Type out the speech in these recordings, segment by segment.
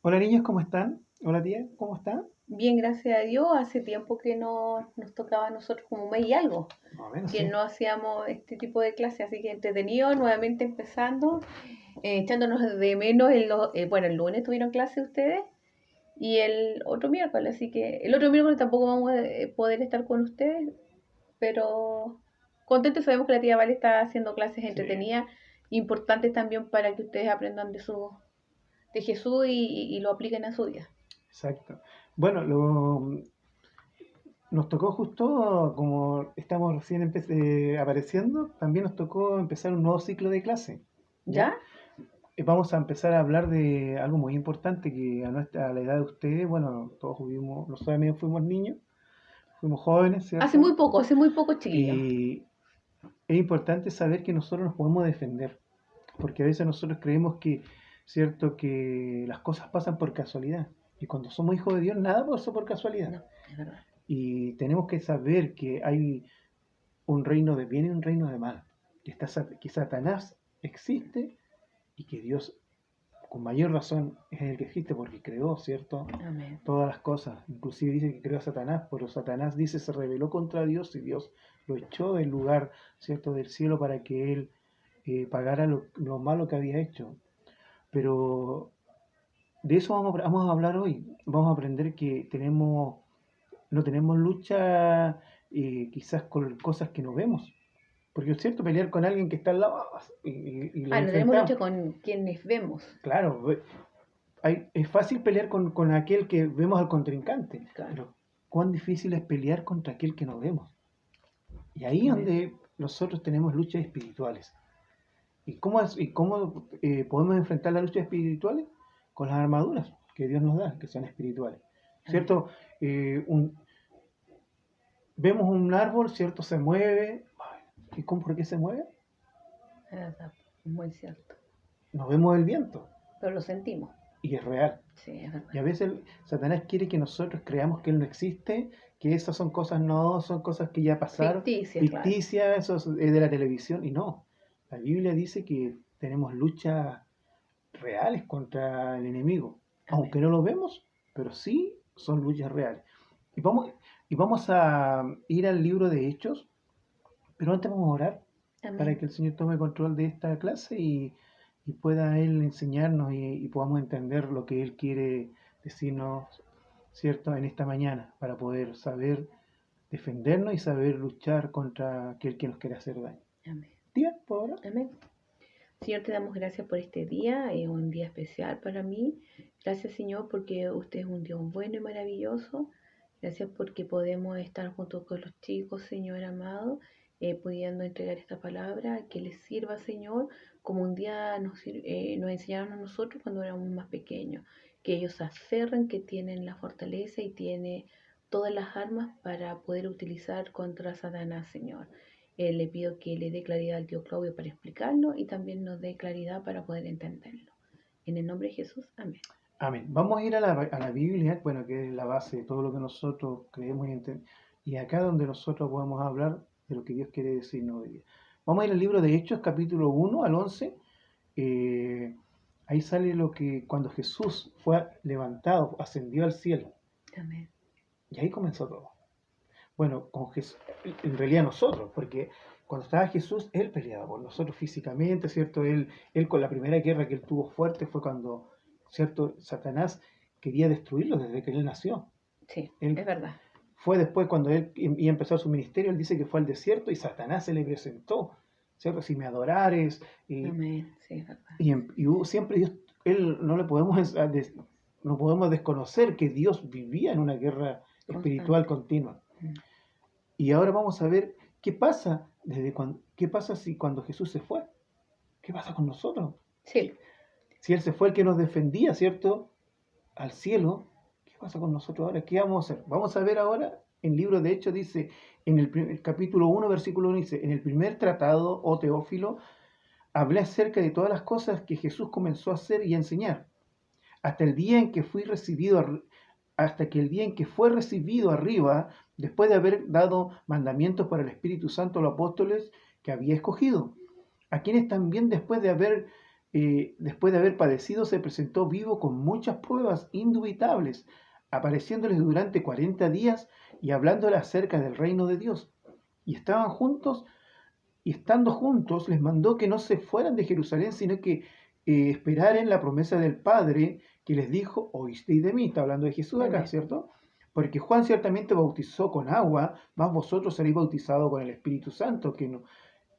Hola niños, ¿cómo están? Hola tía, ¿cómo están? Bien, gracias a Dios. Hace tiempo que no nos tocaba a nosotros como un mes y algo, Más o menos, que sí. no hacíamos este tipo de clases, así que entretenido, nuevamente empezando, echándonos de menos. Bueno, el lunes tuvieron clase ustedes y el otro miércoles, así que el otro miércoles tampoco vamos a poder estar con ustedes, pero contentos, sabemos que la tía Vale está haciendo clases Sí, entretenidas, importantes también para que ustedes aprendan de Jesús y lo apliquen a su vida. exacto. Bueno, nos tocó justo, como estamos recién apareciendo, también nos tocó empezar un nuevo ciclo de clase, ¿ya? ¿Ya? Vamos a empezar a hablar de algo muy importante que a la edad de ustedes, bueno, todos fuimos, nosotros también fuimos niños, fuimos jóvenes, ¿cierto? Hace muy poco, chiquillos. Y es importante saber que nosotros nos podemos defender, porque a veces nosotros creemos que, cierto, que las cosas pasan por casualidad. Y cuando somos hijos de Dios, nada pasa por casualidad. No, es verdad. Y tenemos que saber que hay un reino de bien y un reino de mal. Que Satanás existe y que Dios, con mayor razón, es el que existe porque creó, ¿cierto? Amén. Todas las cosas. Inclusive dice que creó a Satanás, pero Satanás dice se rebeló contra Dios y Dios lo echó del lugar, ¿cierto? Del cielo para que él pagara lo malo que había hecho. Pero de eso vamos a hablar hoy. Vamos a aprender que no tenemos lucha quizás con cosas que no vemos. Porque es cierto, pelear con alguien que está al lado y lo No tenemos enfrentamos. lucha con quienes vemos. Claro, es fácil pelear con aquel que vemos al contrincante, Claro. pero cuán difícil es pelear contra aquel que no vemos. Y ahí es Amén. donde nosotros tenemos luchas espirituales. ¿Y cómo podemos enfrentar las luchas espirituales? Con las armaduras que Dios nos da, que son espirituales. Amén. ¿Cierto? Vemos un árbol, ¿cierto? Se mueve. ¿Y por qué se mueve? Es verdad. Muy cierto. No vemos el viento Pero lo sentimos. y es real. Sí, es Y verdad. a veces Satanás quiere que nosotros creamos que Él no existe, que esas son cosas no, son cosas que ya pasaron, Ficticia, claro. ficticias, eso es de la televisión, y no. La Biblia dice que tenemos luchas reales contra el enemigo, Amén. aunque no lo vemos, pero sí son luchas reales. Y vamos, y vamos a ir al libro de Hechos, pero antes vamos a orar para Amén. que el Señor tome control de esta clase y pueda Él enseñarnos y podamos entender lo que Él quiere decirnos, ¿cierto?, en esta mañana, para poder saber defendernos y saber luchar contra aquel que nos quiere hacer daño. Amén. Tía, ¿puedo orar? Amén. Señor, te damos gracias por este día, es un día especial para mí. Gracias, Señor, porque usted es un Dios bueno y maravilloso. Gracias porque podemos estar junto con los chicos, Señor amado, pudiendo entregar esta palabra, que les sirva, Señor, como un día nos enseñaron a nosotros cuando éramos más pequeños, que ellos se aferren, que tienen la fortaleza y tienen todas las armas para poder utilizar contra Satanás, Señor. Le pido que le dé claridad al tío Claudio para explicarlo y también nos dé claridad para poder entenderlo. En el nombre de Jesús, amén. Amén. Vamos a ir a la Biblia, bueno, que es la base de todo lo que nosotros creemos y entendemos. Y acá donde nosotros podemos hablar de lo que Dios quiere decirnos hoy día. Vamos a ir al libro de Hechos, capítulo 1 al 11. Eh, Ahí sale lo que cuando Jesús fue levantado, ascendió al cielo. Amén. Y ahí comenzó todo. Bueno, con Jesús, en realidad nosotros, porque cuando estaba Jesús, Él peleaba por nosotros físicamente, ¿cierto? Él con la primera guerra que Él tuvo fuerte fue cuando, ¿cierto? Satanás quería destruirlo desde que Él nació. Sí, Él es verdad. fue después cuando Él iba a empezar su ministerio, Él dice que fue al desierto y Satanás se le presentó, ¿cierto? Si me adorares, Amén. Sí, es verdad. siempre Dios, Él no podemos desconocer que Dios vivía en una guerra espiritual Constante. continua. Mm. Y ahora vamos a ver qué pasa qué pasa si cuando Jesús se fue, qué pasa con nosotros. Sí, Si Él se fue el que nos defendía, ¿cierto? Al cielo, ¿qué pasa con nosotros ahora? ¿Qué vamos a hacer? Vamos a ver ahora, en el libro de Hechos dice, en el capítulo 1, versículo 1 dice, en el primer tratado, oh Teófilo, hablé acerca de todas las cosas que Jesús comenzó a hacer y a enseñar, hasta el día en que hasta que el día en que fue recibido arriba, después de haber dado mandamientos para el Espíritu Santo a los apóstoles que había escogido, a quienes también después de haber después de haber padecido, se presentó vivo con muchas pruebas indubitables, apareciéndoles durante 40 días y hablándoles acerca del reino de Dios. Y estaban juntos, y estando juntos, les mandó que no se fueran de Jerusalén, sino que esperaran la promesa del Padre, que les dijo: oísteis de mí. Está hablando de Jesús acá, Amén. ¿cierto? Porque Juan ciertamente bautizó con agua, mas vosotros seréis bautizados con el Espíritu Santo, que no,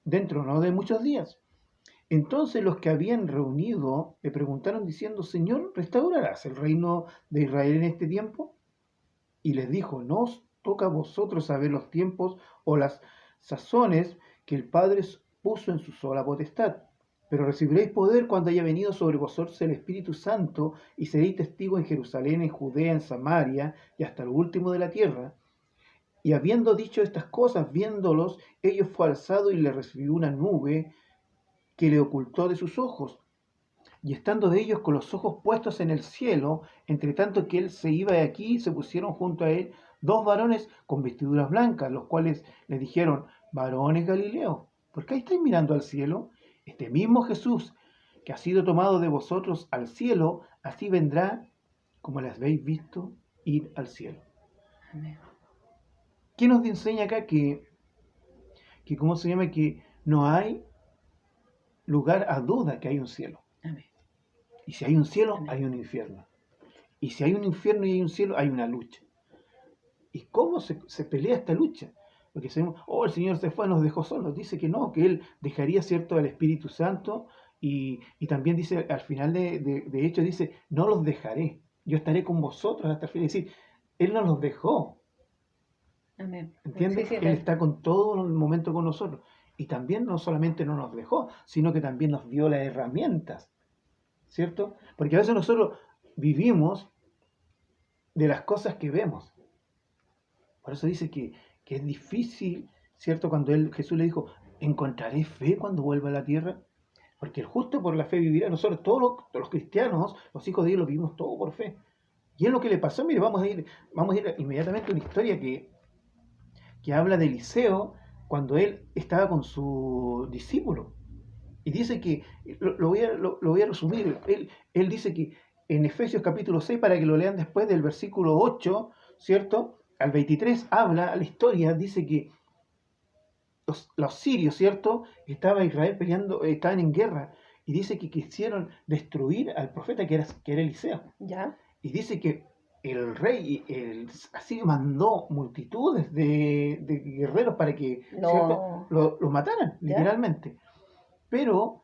dentro no de muchos días. Entonces los que habían reunido le preguntaron diciendo: Señor, ¿restaurarás el reino de Israel en este tiempo? Y les dijo: no os toca a vosotros saber los tiempos o las sazones que el Padre puso en su sola potestad, pero recibiréis poder cuando haya venido sobre vosotros el Espíritu Santo, y seréis testigos en Jerusalén, en Judea, en Samaria y hasta el último de la tierra. Y habiendo dicho estas cosas, viéndolos, ellos fue alzado y le recibió una nube que le ocultó de sus ojos. Y estando de ellos con los ojos puestos en el cielo, entre tanto que él se iba de aquí, se pusieron junto a él dos varones con vestiduras blancas, los cuales le dijeron: varones Galileos, ¿por qué estáis mirando al cielo? Este mismo Jesús, que ha sido tomado de vosotros al cielo, así vendrá como les habéis visto ir al cielo. Amén. ¿Qué nos enseña acá? Que ¿cómo se llama? Que no hay lugar a duda que hay un cielo. Amén. Y si hay un cielo, Amén. hay un infierno. Y si hay un infierno y hay un cielo, hay una lucha. ¿Y cómo se pelea esta lucha? Porque sabemos: oh, el Señor se fue, nos dejó solos. Dice que no, que Él dejaría, ¿cierto?, al Espíritu Santo. Y también dice, al final de hecho, dice: no los dejaré, yo estaré con vosotros hasta el fin. Es decir, Él no los dejó, Amén. Sí, ¿entiendes? sí, Él está con todo el momento con nosotros. Y también no solamente no nos dejó, sino que también nos dio las herramientas, ¿cierto? Porque a veces nosotros vivimos de las cosas que vemos. Por eso dice que es difícil, ¿cierto? Cuando Jesús le dijo: ¿encontraré fe cuando vuelva a la tierra? Porque el justo por la fe vivirá. Nosotros, todos los cristianos, los hijos de Dios, lo vivimos todo por fe. Y es lo que le pasó. Mire, vamos a ir inmediatamente a una historia que habla de Eliseo cuando él estaba con su discípulo. Y dice que, lo voy a resumir, él dice que en Efesios capítulo 6, para que lo lean después, del versículo 8, ¿cierto?, al 23, habla la historia, dice que los sirios, ¿cierto?, estaba Israel peleando, estaban en guerra, y dice que quisieron destruir al profeta que era Eliseo. ¿Ya? Y dice que el rey así mandó multitudes de guerreros para que, ¿cierto?, No. lo mataran, ¿Ya? literalmente. Pero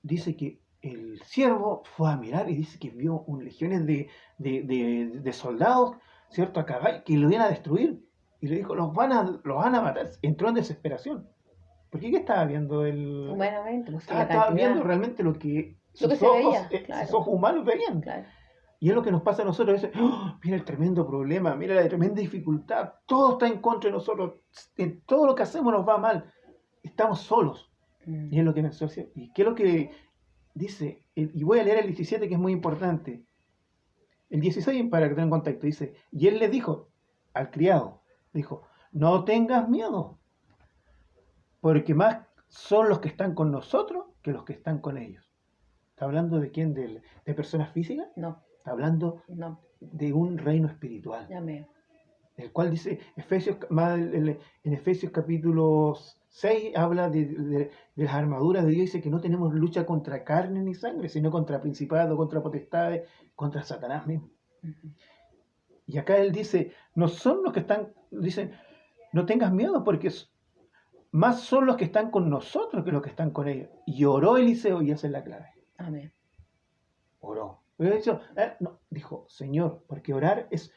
dice que el siervo fue a mirar y dice que vio legiones de soldados, ¿cierto?, a caballo, que lo iban a destruir. Y le dijo: los van a matar. Entró en desesperación. Porque ¿qué estaba viendo él? Humanamente, pues sí, la Estaba viendo cantidad. realmente lo que Lo que sus se ojos, veía, sus claro, ojos humanos veían. claro. Y es lo que nos pasa a nosotros. A veces: ¡oh! Mira el tremendo problema, mira la tremenda dificultad. Todo está en contra de nosotros. En todo lo que hacemos nos va mal. Estamos solos. Y es lo que me asocia. ¿Y qué es lo que dice? Y voy a leer el 17, que es muy importante. El 16, para que tengan contacto, dice: y él le dijo al criado, dijo: no tengas miedo, porque más son los que están con nosotros que los que están con ellos. ¿Está hablando de quién? ¿De personas físicas? No, Está hablando no. de un reino espiritual, Amén. el cual dice Efesios, en Efesios capítulo 6 habla de las armaduras de Dios. Dice que no tenemos lucha contra carne ni sangre, sino contra principados, contra potestades, contra Satanás mismo. Ujú. Y acá él dice: no son los que están, dicen, no tengas miedo, porque más son los que están con nosotros que los que están con ellos. Y oró Eliseo, y esa es la clave. Amén. Oró. No, dijo: Señor, porque orar es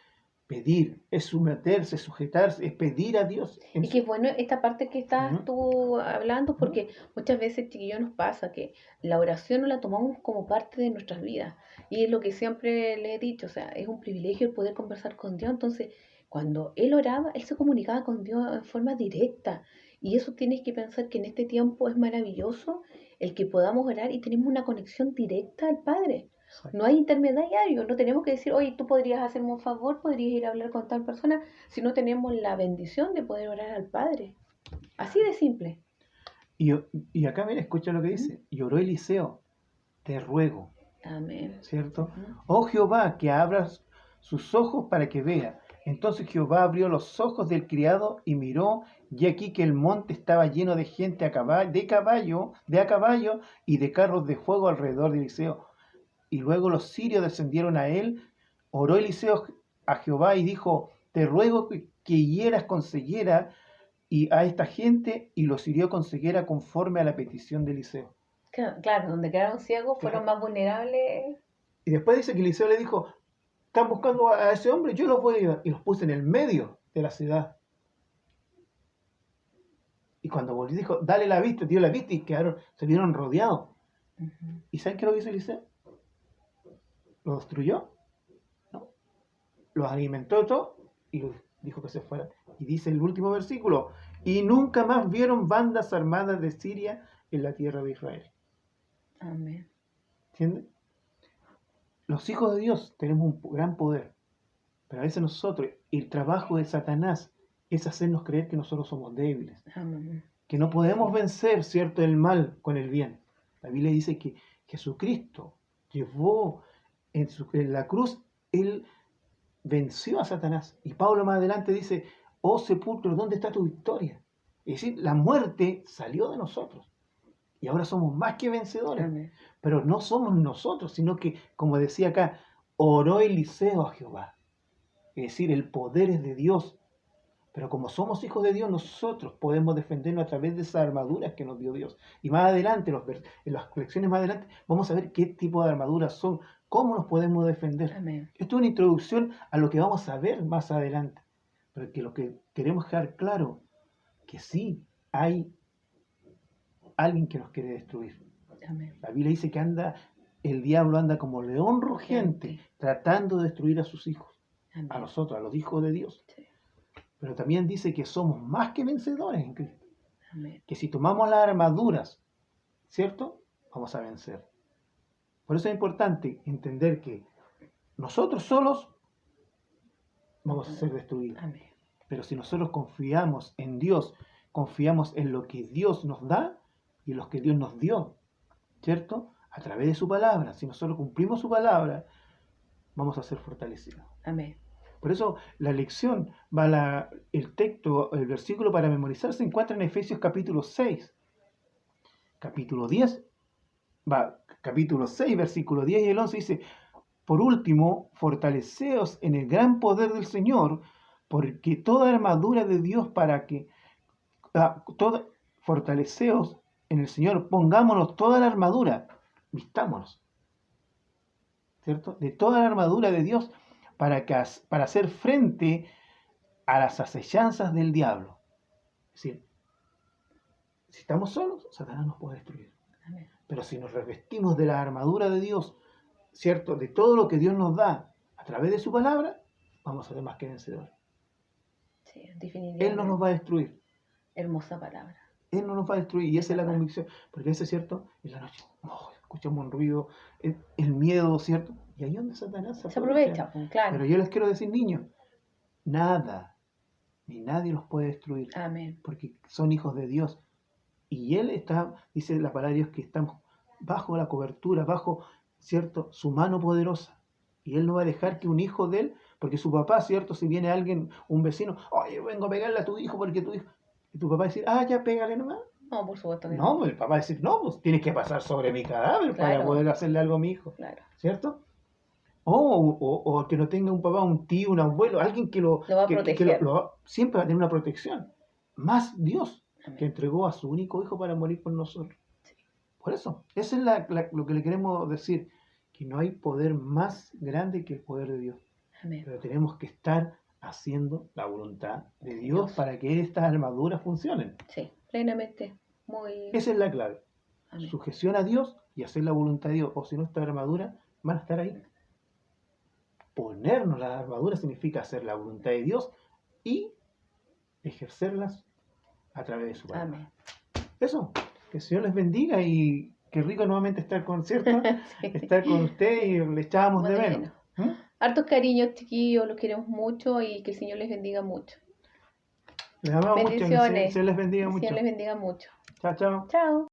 pedir, es someterse, sujetarse, es pedir a Dios. Y qué bueno esta parte que estás Ujú, tú hablando, ujú. porque muchas veces, chiquillos, nos pasa que la oración no la tomamos como parte de nuestras vidas. Y es lo que siempre le he dicho, o sea, es un privilegio el poder conversar con Dios. Entonces, cuando él oraba, él se comunicaba con Dios en forma directa. Y eso tienes que pensar que en este tiempo es maravilloso el que podamos orar y tenemos una conexión directa al Padre. No hay intermediario, no tenemos que decir: oye, tú podrías hacerme un favor, podrías ir a hablar con tal persona, si no tenemos la bendición de poder orar al Padre. Así de simple. Y, y acá, mira, escucha lo que ¿Mm? dice: y oró Eliseo te ruego, Amén. ¿cierto? Ujú. Oh Jehová, que abras sus ojos para que vea. Entonces Jehová abrió los ojos del criado y miró, y aquí que el monte estaba lleno de gente de a caballo y de carros de fuego alrededor de Eliseo. Y luego los sirios descendieron a él. Oró Eliseo a Jehová y dijo, te ruego que hieras con ceguera y a esta gente, y los hirió con ceguera conforme a la petición de Eliseo. Claro, donde quedaron ciegos fueron Claro. más vulnerables. Y después dice que Eliseo le dijo, están buscando a ese hombre, yo los voy a ayudar. Y los puse en el medio de la ciudad. Y cuando volvió dijo, dale la vista, dio la vista y se vieron rodeados. Ujú. ¿Y saben qué es lo que hizo Eliseo? ¿Lo destruyó? No. Los alimentó todo y dijo que se fueran. Y dice el último versículo, y nunca más vieron bandas armadas de Siria en la tierra de Israel. Amén. ¿Entiendes? Los hijos de Dios tenemos un gran poder, pero a veces nosotros, el trabajo de Satanás es hacernos creer que nosotros somos débiles, Amén. que no podemos vencer, ¿cierto?, el mal con el bien. La Biblia dice que Jesucristo llevó en la cruz, Él venció a Satanás. Y Pablo más adelante dice, oh sepulcro, ¿dónde está tu victoria? Es decir, la muerte salió de nosotros. Y ahora somos más que vencedores. Amén. Pero no somos nosotros, sino que, como decía acá, oró Eliseo a Jehová. Es decir, el poder es de Dios. Pero como somos hijos de Dios, nosotros podemos defendernos a través de esas armaduras que nos dio Dios. Y más adelante, en las lecciones más adelante, vamos a ver qué tipo de armaduras son, cómo nos podemos defender. Amén. Esto es una introducción a lo que vamos a ver más adelante. Pero que lo que queremos dejar claro, que sí hay alguien que nos quiere destruir. Amén. La Biblia dice que el diablo anda como león rugiente, tratando de destruir a sus hijos, Amén. a nosotros, a los hijos de Dios. Sí. Pero también dice que somos más que vencedores en Cristo. Amén. Que si tomamos las armaduras, ¿cierto? Vamos a vencer. Por eso es importante entender que nosotros solos vamos a ser destruidos. Amén. Pero si nosotros confiamos en Dios, confiamos en lo que Dios nos da y en lo que Dios nos dio, ¿cierto? A través de su palabra. Si nosotros cumplimos su palabra, vamos a ser fortalecidos. Amén. Por eso la lección, el texto, el versículo para memorizar se encuentra en Efesios capítulo 6. Capítulo 6, versículo 10 y el 11 dice, por último, fortaleceos en el gran poder del Señor, porque toda armadura de Dios fortaleceos en el Señor, pongámonos toda la armadura, vistámonos, ¿cierto? De toda la armadura de Dios para hacer frente a las acechanzas del diablo. Es decir, si estamos solos, Satanás nos puede destruir. Amén. Pero si nos revestimos de la armadura de Dios, ¿cierto? De todo lo que Dios nos da a través de su palabra, vamos a ser más que vencedores. Sí, definitivamente. Él no nos va a destruir. Hermosa palabra. Él no nos va a destruir. Y esa es la Verdad. convicción. Porque a veces, ¿cierto? En la noche, escuchamos un ruido, el miedo, ¿cierto? Y ahí es donde Satanás Se aprovecha, pues, claro. Pero yo les quiero decir, niños, nada, ni nadie los puede destruir. Amén. Porque son hijos de Dios. Y Él dice la palabra de Dios, que estamos bajo la cobertura, bajo, ¿cierto?, su mano poderosa. Y Él no va a dejar que un hijo de Él, porque su papá, ¿cierto?, si viene alguien, un vecino, oye, vengo a pegarle a tu hijo porque tu hijo... Y tu papá va a decir, ya pégale nomás. No, por supuesto que No, el papá va a decir, no, pues tienes que pasar sobre mi cadáver para Claro. poder hacerle algo a mi hijo, Claro. ¿cierto? O que no tenga un papá, un tío, un abuelo, alguien que Lo va a proteger. siempre va a tener una protección. Más Dios, Amén. que entregó a su único hijo para morir por nosotros. Sí. Por eso, eso es lo que le queremos decir, que no hay poder más grande que el poder de Dios. Amén. Pero tenemos que estar haciendo la voluntad de Dios Dios. para que estas armaduras funcionen. Sí, plenamente. Muy. Esa es la clave. Amén. Sujeción a Dios y hacer la voluntad de Dios. O si no, estas armaduras van a estar ahí. Ponernos las armaduras significa hacer la voluntad de Dios y ejercerlas a través de su palabra. Amén. Eso, que el Señor les bendiga y qué rico nuevamente estar con, ¿cierto? Sí. Estar con usted y le echábamos de Bueno, menos. ¿Mm? Hartos cariños, chiquillos, los queremos mucho y que el Señor les bendiga mucho. Les amamos mucho, que el Bendiciones. Señor les bendiga Que el mucho. Señor les bendiga mucho. Chao, chao. Chao.